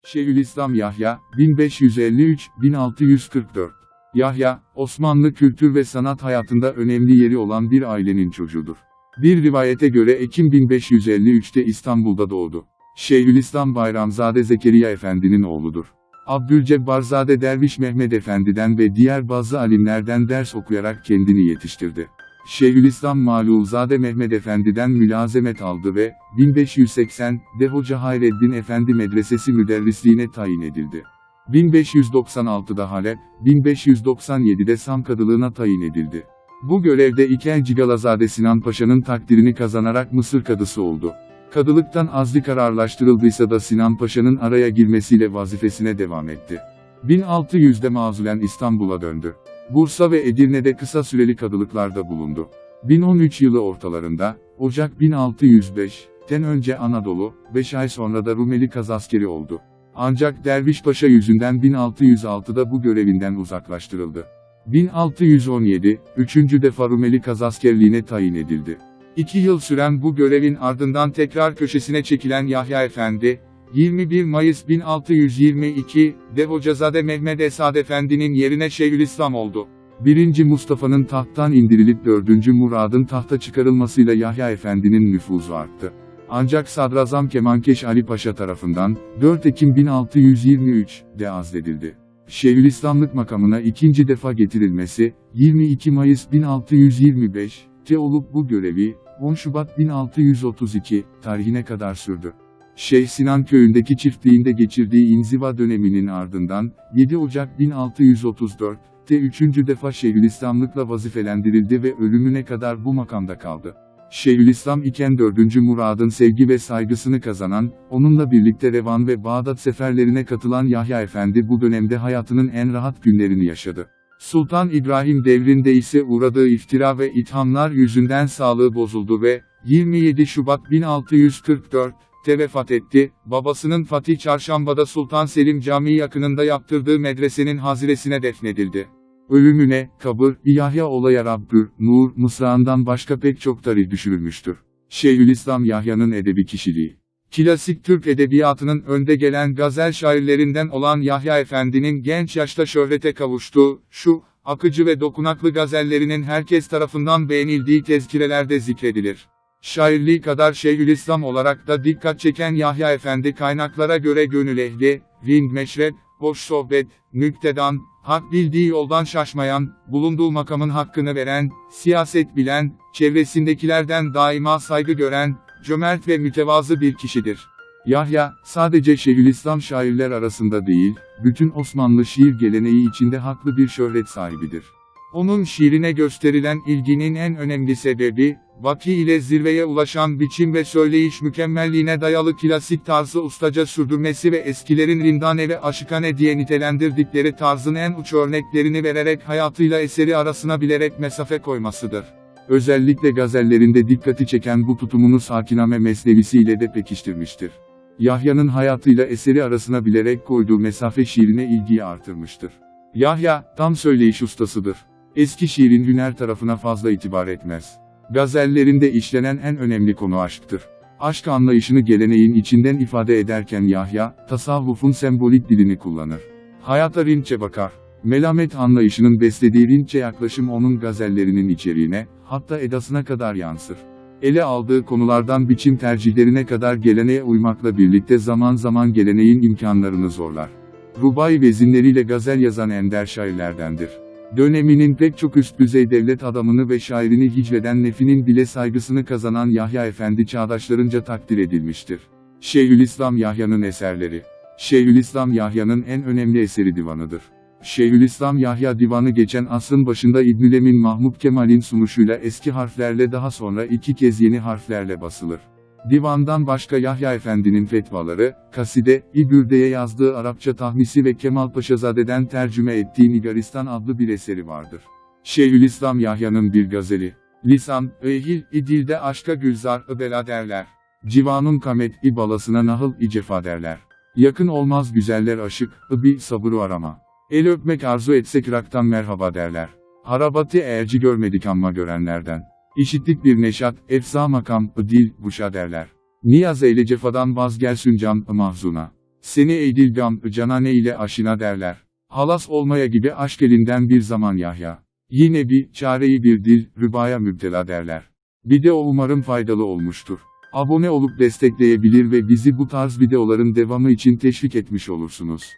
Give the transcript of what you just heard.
Şeyhülislam Yahya, 1553-1644. Yahya, Osmanlı kültür ve sanat hayatında önemli yeri olan bir ailenin çocuğudur. Bir rivayete göre Ekim 1553'te İstanbul'da doğdu. Şeyhülislam Bayramzade Zekeriya Efendi'nin oğludur. Abdülcebbarzade Derviş Mehmed Efendi'den ve diğer bazı alimlerden ders okuyarak kendini yetiştirdi. Şeyhülislam Malulzade Mehmed Efendi'den mülazemet aldı ve 1580'de Hoca Hayreddin Efendi Medresesi müderrisliğine tayin edildi. 1596'da Halep, 1597'de Sam kadılığına tayin edildi. Bu görevde İkel Cigalazade Sinan Paşa'nın takdirini kazanarak Mısır kadısı oldu. Kadılıktan azli kararlaştırıldıysa da Sinan Paşa'nın araya girmesiyle vazifesine devam etti. 1600'de mazulen İstanbul'a döndü. Bursa ve Edirne'de kısa süreli kadılıklarda bulundu. 1013 yılı ortalarında, Ocak 1605'ten önce Anadolu, 5 ay sonra da Rumeli kazaskeri oldu. Ancak Derviş Paşa yüzünden 1606'da bu görevinden uzaklaştırıldı. 1617, 3. defa Rumeli kazaskerliğine tayin edildi. 2 yıl süren bu görevin ardından tekrar köşesine çekilen Yahya Efendi, 21 Mayıs 1622'de Hocazade Mehmed Esad Efendi'nin yerine Şeyhülislam oldu. 1. Mustafa'nın tahttan indirilip 4. Murad'ın tahta çıkarılmasıyla Yahya Efendi'nin nüfuzu arttı. Ancak Sadrazam Kemankeş Ali Paşa tarafından 4 Ekim 1623'de azledildi. Şeyhülislamlık makamına 2. defa getirilmesi, 22 Mayıs 1625'te olup bu görevi, 10 Şubat 1632 tarihine kadar sürdü. Şeyh Sinan köyündeki çiftliğinde geçirdiği inziva döneminin ardından, 7 Ocak 1634'te 3. defa Şeyhülislamlıkla vazifelendirildi ve ölümüne kadar bu makamda kaldı. Şeyhülislam iken 4. Murad'ın sevgi ve saygısını kazanan, onunla birlikte Revan ve Bağdat seferlerine katılan Yahya Efendi bu dönemde hayatının en rahat günlerini yaşadı. Sultan İbrahim devrinde ise uğradığı iftira ve ithamlar yüzünden sağlığı bozuldu ve 27 Şubat 1644'te vefat etti. Babasının Fatih Çarşamba'da Sultan Selim Camii yakınında yaptırdığı medresenin haziresine defnedildi. Ölümüne, kabr, Yahya olaya Rabbür, Nur, mısrağından başka pek çok tarih düşürülmüştür. Şeyhülislam Yahya'nın edebi kişiliği. Klasik Türk edebiyatının önde gelen gazel şairlerinden olan Yahya Efendi'nin genç yaşta şöhrete kavuştuğu, şu, akıcı ve dokunaklı gazellerinin herkes tarafından beğenildiği tezkirelerde zikredilir. Şairliği kadar Şeyhülislam olarak da dikkat çeken Yahya Efendi kaynaklara göre gönül ehli, ring meşrep, hoş sohbet, nüktedan, hak bildiği yoldan şaşmayan, bulunduğu makamın hakkını veren, siyaset bilen, çevresindekilerden daima saygı gören, cömert ve mütevazı bir kişidir. Yahya, sadece Şeyhülislam şairler arasında değil, bütün Osmanlı şiir geleneği içinde haklı bir şöhret sahibidir. Onun şiirine gösterilen ilginin en önemli sebebi, Vaki ile zirveye ulaşan biçim ve söyleyiş mükemmelliğine dayalı klasik tarzı ustaca sürdürmesi ve eskilerin rindane ve aşikane diye nitelendirdikleri tarzın en uç örneklerini vererek hayatıyla eseri arasına bilerek mesafe koymasıdır. Özellikle gazellerinde dikkati çeken bu tutumunu Sakiname Mesnevisi ile de pekiştirmiştir. Yahya'nın hayatıyla eseri arasına bilerek koyduğu mesafe şiirine ilgiyi artırmıştır. Yahya, tam söyleyiş ustasıdır. Eski şiirin hüner tarafına fazla itibar etmez. Gazellerinde işlenen en önemli konu aşktır. Aşk anlayışını geleneğin içinden ifade ederken Yahya, tasavvufun sembolik dilini kullanır. Hayata rinçe bakar. Melamet anlayışının beslediği rinçe yaklaşım onun gazellerinin içeriğine, hatta edasına kadar yansır. Ele aldığı konulardan biçim tercihlerine kadar geleneğe uymakla birlikte zaman zaman geleneğin imkanlarını zorlar. Rubai vezinleriyle gazel yazan ender şairlerdendir. Döneminin pek çok üst düzey devlet adamını ve şairini hicveden Nefi'nin bile saygısını kazanan Yahya Efendi çağdaşlarınca takdir edilmiştir. Şeyhülislam Yahya'nın eserleri. Şeyhülislam Yahya'nın en önemli eseri divanıdır. Şeyhülislam Yahya divanı geçen asrın başında İbnül Emin Mahmud Kemal'in sunuşuyla eski harflerle daha sonra 2 kez yeni harflerle basılır. Divandan başka Yahya Efendi'nin fetvaları, Kaside-i Bürde'ye yazdığı Arapça tahmisi ve Kemal Paşazade'den tercüme ettiği Nigaristan adlı bir eseri vardır. Şeyhülislam Yahya'nın bir gazeli. Lisan-ı dilde aşka gülzar-ı bela derler. Civanun kamet-i balasına nahıl-i cefa derler. Yakın olmaz güzeller aşık-ı bir sabırı arama. El öpmek arzu etsek raktan merhaba derler. Harabatı eğerci görmedik ama görenlerden. İşittik bir neşat, efza makam, dil, buşa derler. Niyaz eyle cefadan vazgelsin can, mahzuna. Seni eydilgam, canane ile aşina derler. Halas olmaya gibi aşk elinden bir zaman Yahya. Yine bir, çareyi bir dil, rübaya müptela derler. Video umarım faydalı olmuştur. Abone olup destekleyebilir ve bizi bu tarz videoların devamı için teşvik etmiş olursunuz.